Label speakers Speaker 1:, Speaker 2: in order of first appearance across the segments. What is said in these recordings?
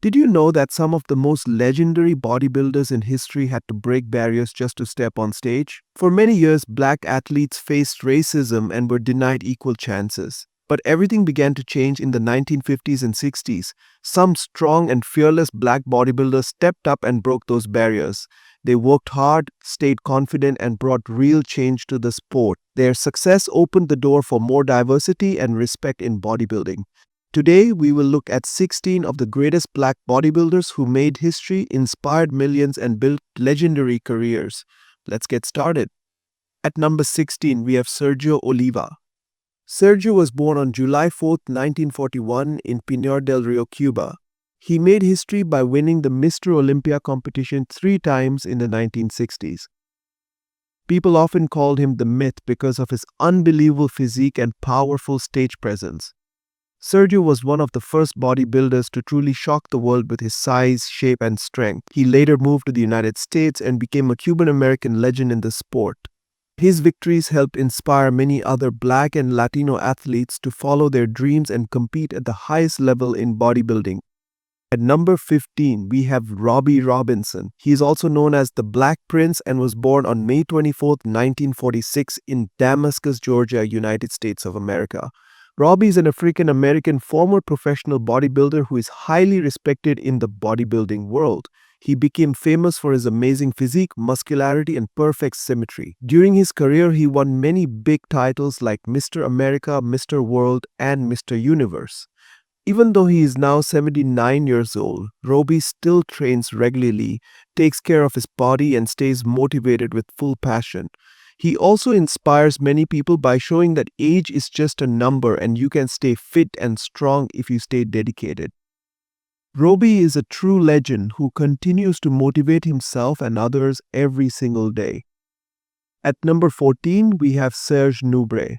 Speaker 1: Did you know that some of the most legendary bodybuilders in history had to break barriers just to step on stage? For many years, black athletes faced racism and were denied equal chances. But everything began to change in the 1950s and 60s. Some strong and fearless black bodybuilders stepped up and broke those barriers. They worked hard, stayed confident, and brought real change to the sport. Their success opened the door for more diversity and respect in bodybuilding. Today, we will look at 16 of the greatest black bodybuilders who made history, inspired millions, and built legendary careers. Let's get started. At number 16, we have Sergio Oliva. Sergio was born on July 4, 1941 in Pinar del Rio, Cuba. He made history by winning the Mr. Olympia competition 3 times in the 1960s. People often called him the Myth because of his unbelievable physique and powerful stage presence. Sergio was one of the first bodybuilders to truly shock the world with his size, shape, and strength. He later moved to the United States and became a Cuban-American legend in the sport. His victories helped inspire many other Black and Latino athletes to follow their dreams and compete at the highest level in bodybuilding. At number 15, we have Robbie Robinson. He is also known as the Black Prince and was born on May 24, 1946 in Damascus, Georgia, United States of America. Robbie is an African-American former professional bodybuilder who is highly respected in the bodybuilding world. He became famous for his amazing physique, muscularity, and perfect symmetry. During his career, he won many big titles like Mr. America, Mr. World, and Mr. Universe. Even though he is now 79 years old, Robbie still trains regularly, takes care of his body, and stays motivated with full passion. He also inspires many people by showing that age is just a number and you can stay fit and strong if you stay dedicated. Robbie is a true legend who continues to motivate himself and others every single day. At number 14, we have Serge Nubre.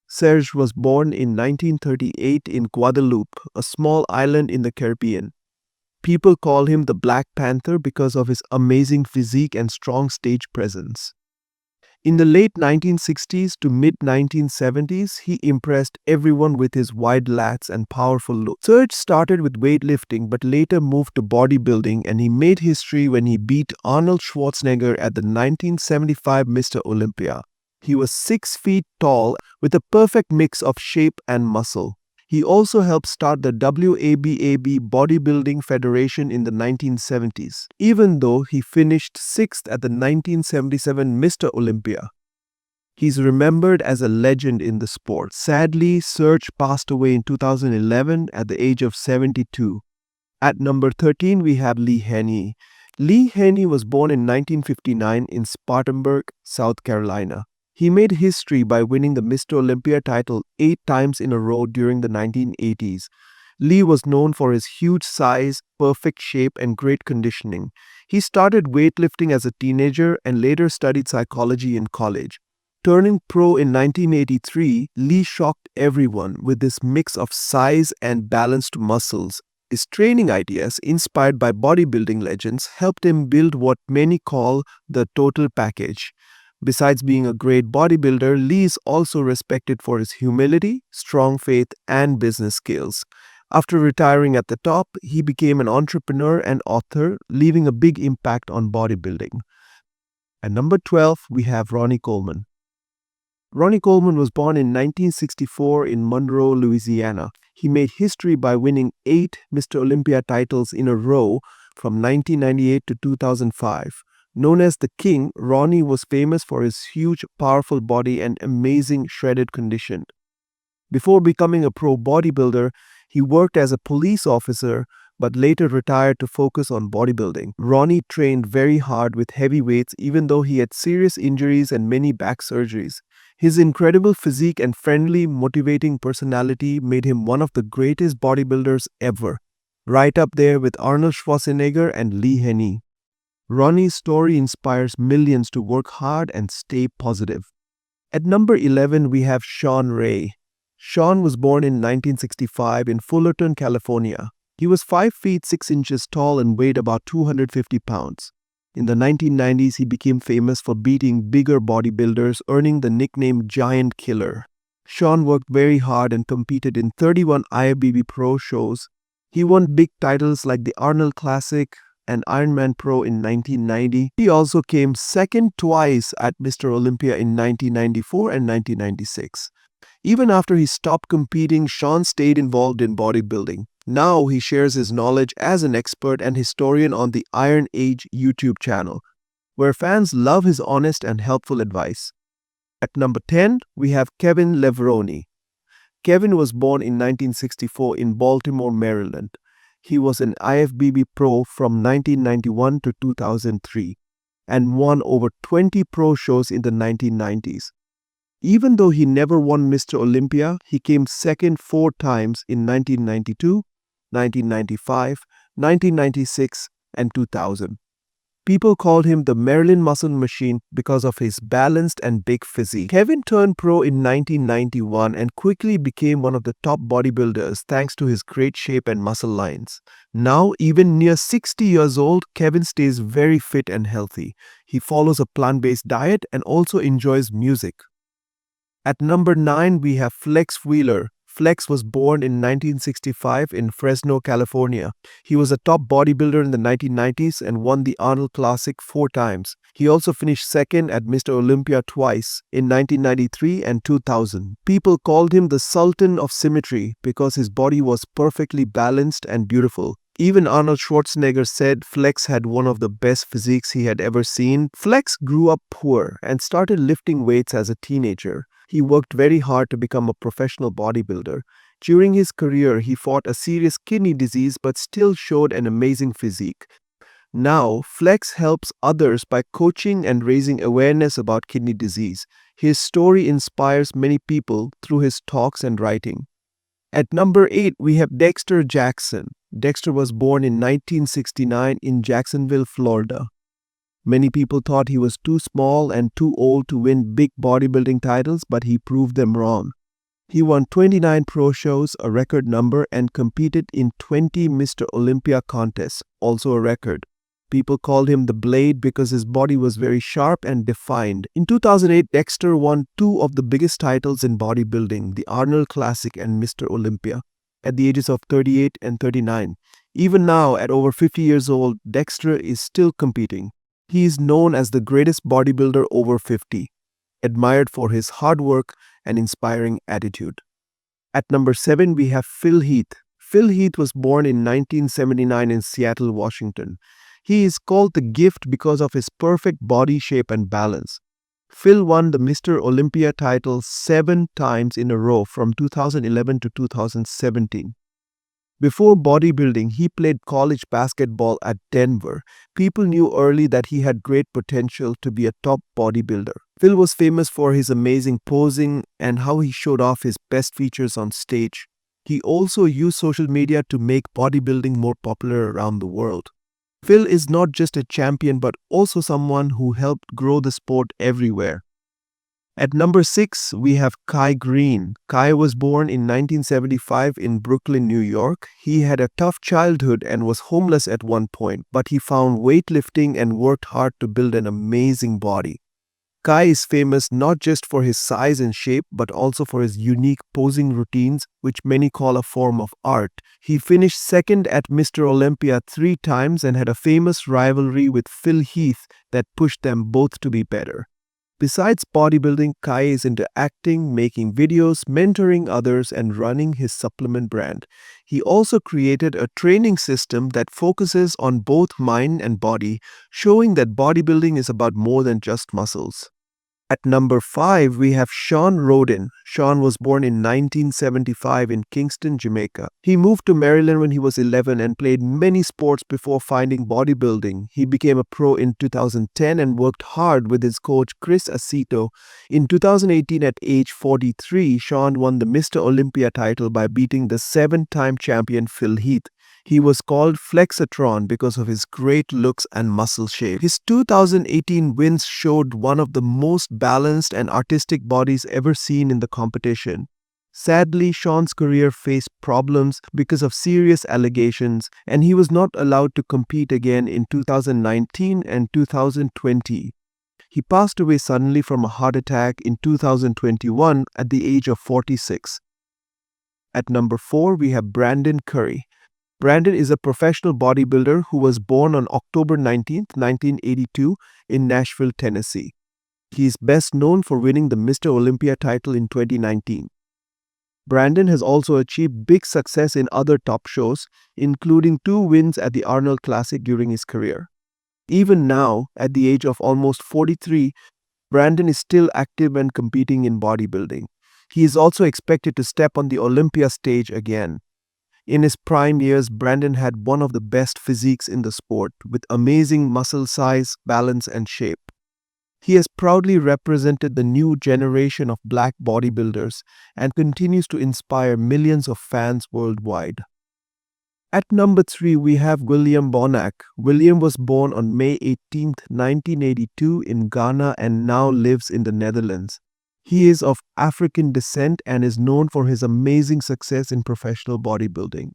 Speaker 1: Serge was born in 1938 in Guadeloupe, a small island in the Caribbean. People call him the Black Panther because of his amazing physique and strong stage presence. In the late 1960s to mid-1970s, he impressed everyone with his wide lats and powerful look. Serge started with weightlifting but later moved to bodybuilding, and he made history when he beat Arnold Schwarzenegger at the 1975 Mr. Olympia. He was 6 feet tall with a perfect mix of shape and muscle. He also helped start the WABAB Bodybuilding Federation in the 1970s, even though he finished 6th at the 1977 Mr. Olympia. He's remembered as a legend in the sport. Sadly, Serge passed away in 2011 at the age of 72. At number 13, we have Lee Haney. Lee Haney was born in 1959 in Spartanburg, South Carolina. He made history by winning the Mr. Olympia title 8 times in a row during the 1980s. Lee was known for his huge size, perfect shape, and great conditioning. He started weightlifting as a teenager and later studied psychology in college. Turning pro in 1983, Lee shocked everyone with this mix of size and balanced muscles. His training ideas, inspired by bodybuilding legends, helped him build what many call the total package. Besides being a great bodybuilder, Lee is also respected for his humility, strong faith, and business skills. After retiring at the top, he became an entrepreneur and author, leaving a big impact on bodybuilding. At number 12, we have Ronnie Coleman. Ronnie Coleman was born in 1964 in Monroe, Louisiana. He made history by winning 8 Mr. Olympia titles in a row from 1998 to 2005. Known as the King, Ronnie was famous for his huge, powerful body and amazing shredded condition. Before becoming a pro bodybuilder, he worked as a police officer but later retired to focus on bodybuilding. Ronnie trained very hard with heavy weights even though he had serious injuries and many back surgeries. His incredible physique and friendly, motivating personality made him one of the greatest bodybuilders ever, right up there with Arnold Schwarzenegger and Lee Haney. Ronnie's story inspires millions to work hard and stay positive. At number 11, we have Shawn Rhoden. Shawn was born in 1965 in Fullerton, California. He was 5 feet 6 inches tall and weighed about 250 pounds. In the 1990s, he became famous for beating bigger bodybuilders, earning the nickname Giant Killer. Shawn worked very hard and competed in 31 IFBB Pro shows. He won big titles like the Arnold Classic and Ironman Pro in 1990. He also came second twice at Mr. Olympia in 1994 and 1996. Even after he stopped competing, Shawn stayed involved in bodybuilding. Now he shares his knowledge as an expert and historian on the Iron Age YouTube channel, where fans love his honest and helpful advice. At number 10, we have Kevin Levrone. Kevin was born in 1964 in Baltimore, Maryland. He was an IFBB pro from 1991 to 2003 and won over 20 pro shows in the 1990s. Even though he never won Mr. Olympia, he came second 4 times in 1992, 1995, 1996, and 2000. People called him the Maryland Muscle Machine because of his balanced and big physique. Kevin turned pro in 1991 and quickly became one of the top bodybuilders thanks to his great shape and muscle lines. Now, even near 60 years old, Kevin stays very fit and healthy. He follows a plant-based diet and also enjoys music. At number 9, we have Flex Wheeler. Flex was born in 1965 in Fresno, California. He was a top bodybuilder in the 1990s and won the Arnold Classic 4 times. He also finished second at Mr. Olympia twice in 1993 and 2000. People called him the Sultan of Symmetry because his body was perfectly balanced and beautiful. Even Arnold Schwarzenegger said Flex had one of the best physiques he had ever seen. Flex grew up poor and started lifting weights as a teenager. He worked very hard to become a professional bodybuilder. During his career, he fought a serious kidney disease but still showed an amazing physique. Now, Flex helps others by coaching and raising awareness about kidney disease. His story inspires many people through his talks and writing. At number 8, we have Dexter Jackson. Dexter was born in 1969 in Jacksonville, Florida. Many people thought he was too small and too old to win big bodybuilding titles, but he proved them wrong. He won 29 pro shows, a record number, and competed in 20 Mr. Olympia contests, also a record. People called him the Blade because his body was very sharp and defined. In 2008, Dexter won 2 of the biggest titles in bodybuilding, the Arnold Classic and Mr. Olympia, at the ages of 38 and 39. Even now, at over 50 years old, Dexter is still competing. He is known as the greatest bodybuilder over 50, admired for his hard work and inspiring attitude. At number 7, we have Phil Heath. Phil Heath was born in 1979 in Seattle, Washington. He is called the Gift because of his perfect body shape and balance. Phil won the Mr. Olympia title 7 times in a row from 2011 to 2017. Before bodybuilding, he played college basketball at Denver. People knew early that he had great potential to be a top bodybuilder. Phil was famous for his amazing posing and how he showed off his best features on stage. He also used social media to make bodybuilding more popular around the world. Phil is not just a champion but also someone who helped grow the sport everywhere. At number 6, we have Kai Greene. Kai was born in 1975 in Brooklyn, New York. He had a tough childhood and was homeless at one point, but he found weightlifting and worked hard to build an amazing body. Kai is famous not just for his size and shape, but also for his unique posing routines, which many call a form of art. He finished second at Mr. Olympia 3 times and had a famous rivalry with Phil Heath that pushed them both to be better. Besides bodybuilding, Kai is into acting, making videos, mentoring others, and running his supplement brand. He also created a training system that focuses on both mind and body, showing that bodybuilding is about more than just muscles. At number 5, we have Shawn Rhoden. Shawn was born in 1975 in Kingston, Jamaica. He moved to Maryland when he was 11 and played many sports before finding bodybuilding. He became a pro in 2010 and worked hard with his coach Chris Aceto. In 2018, at age 43, Shawn won the Mr. Olympia title by beating the 7-time champion Phil Heath. He was called Flexatron because of his great looks and muscle shape. His 2018 wins showed one of the most balanced and artistic bodies ever seen in the competition. Sadly, Shawn's career faced problems because of serious allegations, and he was not allowed to compete again in 2019 and 2020. He passed away suddenly from a heart attack in 2021 at the age of 46. At number 4, we have Brandon Curry. Brandon is a professional bodybuilder who was born on October 19th, 1982 in Nashville, Tennessee. He is best known for winning the Mr. Olympia title in 2019. Brandon has also achieved big success in other top shows, including 2 wins at the Arnold Classic during his career. Even now, at the age of almost 43, Brandon is still active and competing in bodybuilding. He is also expected to step on the Olympia stage again. In his prime years, Brandon had one of the best physiques in the sport, with amazing muscle size, balance, and shape. He has proudly represented the new generation of black bodybuilders and continues to inspire millions of fans worldwide. At number 3, we have William Bonak. William was born on May 18th, 1982 in Ghana and now lives in the Netherlands. He is of African descent and is known for his amazing success in professional bodybuilding.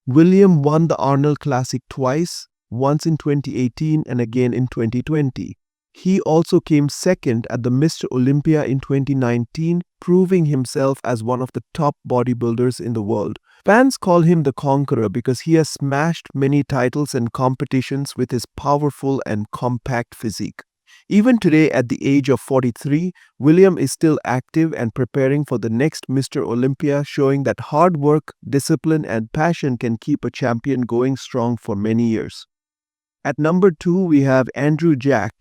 Speaker 1: William won the Arnold Classic twice, once in 2018 and again in 2020. He also came second at the Mr. Olympia in 2019, proving himself as one of the top bodybuilders in the world. Fans call him the Conqueror because he has smashed many titles and competitions with his powerful and compact physique. Even today, at the age of 43, William is still active and preparing for the next Mr. Olympia, showing that hard work, discipline, and passion can keep a champion going strong for many years. At number 2, we have Andrew Jack.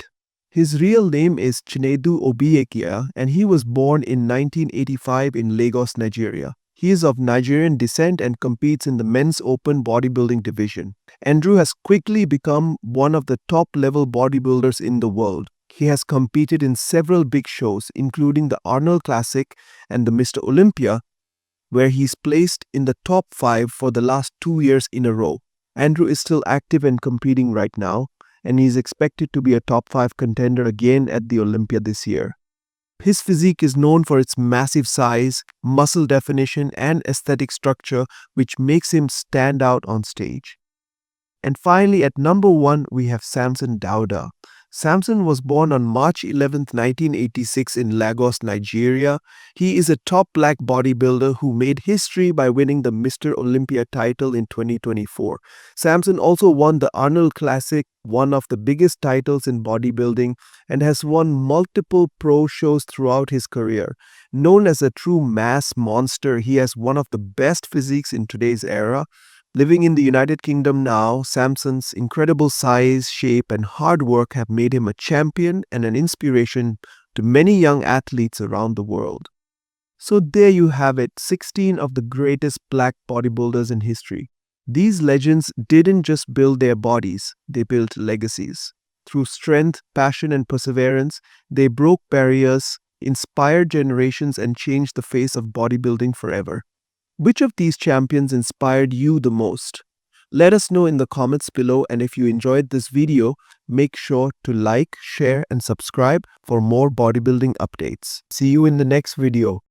Speaker 1: His real name is Chinedu Obiekia, and he was born in 1985 in Lagos, Nigeria. He is of Nigerian descent and competes in the men's open bodybuilding division. Andrew has quickly become one of the top-level bodybuilders in the world. He has competed in several big shows, including the Arnold Classic and the Mr. Olympia, where he's placed in the top 5 for the last 2 years in a row. Andrew is still active and competing right now, and he is expected to be a top 5 contender again at the Olympia this year. His physique is known for its massive size, muscle definition, and aesthetic structure, which makes him stand out on stage. And finally, at number 1, we have Samson Da. Samson was born on March 11th, 1986 in Lagos, Nigeria. He is a top black bodybuilder who made history by winning the Mr. Olympia title in 2024. Samson also won the Arnold Classic, one of the biggest titles in bodybuilding, and has won multiple pro shows throughout his career. Known as a true mass monster, he has one of the best physiques in today's era. Living in the United Kingdom now, Samson's incredible size, shape, and hard work have made him a champion and an inspiration to many young athletes around the world. So there you have it, 16 of the greatest black bodybuilders in history. These legends didn't just build their bodies, they built legacies. Through strength, passion, and perseverance, they broke barriers, inspired generations, and changed the face of bodybuilding forever. Which of these champions inspired you the most? Let us know in the comments below, and if you enjoyed this video, make sure to like, share, and subscribe for more bodybuilding updates. See you in the next video.